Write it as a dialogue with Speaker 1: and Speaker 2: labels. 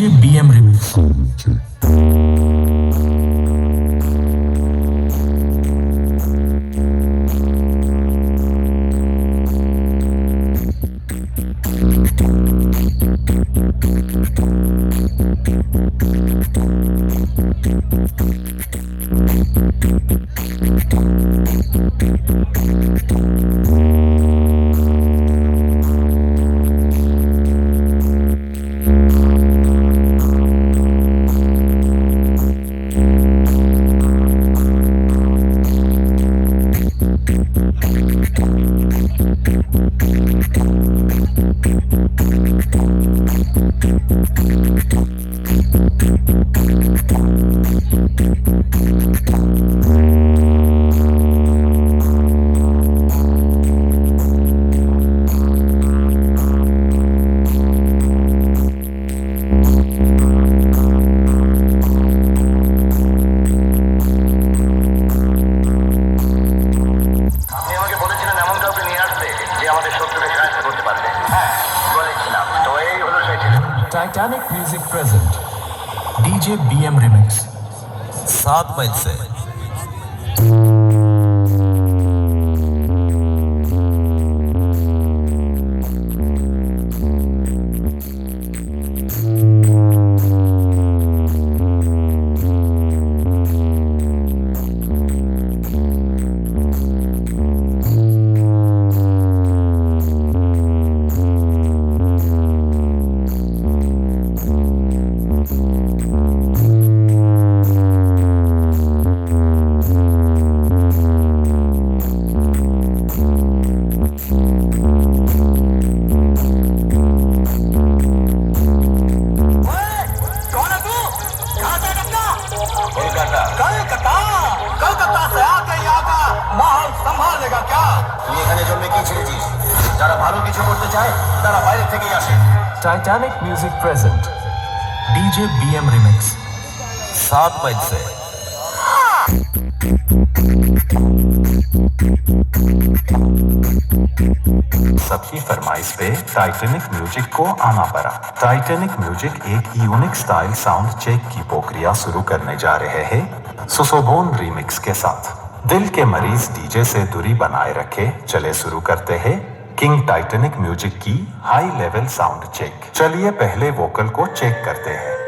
Speaker 1: DJ BM remix. Titanic music present DJ BM remix
Speaker 2: 7 मील से।
Speaker 3: কলকাতা से आके यहाँ का माहौल संभाल लेगा क्या?
Speaker 2: তুই এখানে জন্মে কি ছেড়েছিস? যারা ভালো কিছু করতে চায় তারা বাইরে থেকেই আসে।
Speaker 1: Titanic music present DJ BM remix
Speaker 2: 7 मील से।
Speaker 4: सबकी फरमाइश पे टाइटैनिक म्यूजिक को आना पड़ा। टाइटैनिक म्यूजिक एक यूनिक स्टाइल साउंड चेक की प्रक्रिया शुरू करने जा रहे हैं सुसोभोन रीमिक्स के साथ। दिल के मरीज डीजे से दूरी बनाए रखे, चले शुरू करते हैं किंग टाइटैनिक म्यूजिक की हाई लेवल साउंड चेक। चलिए पहले वोकल को चेक करते हैं।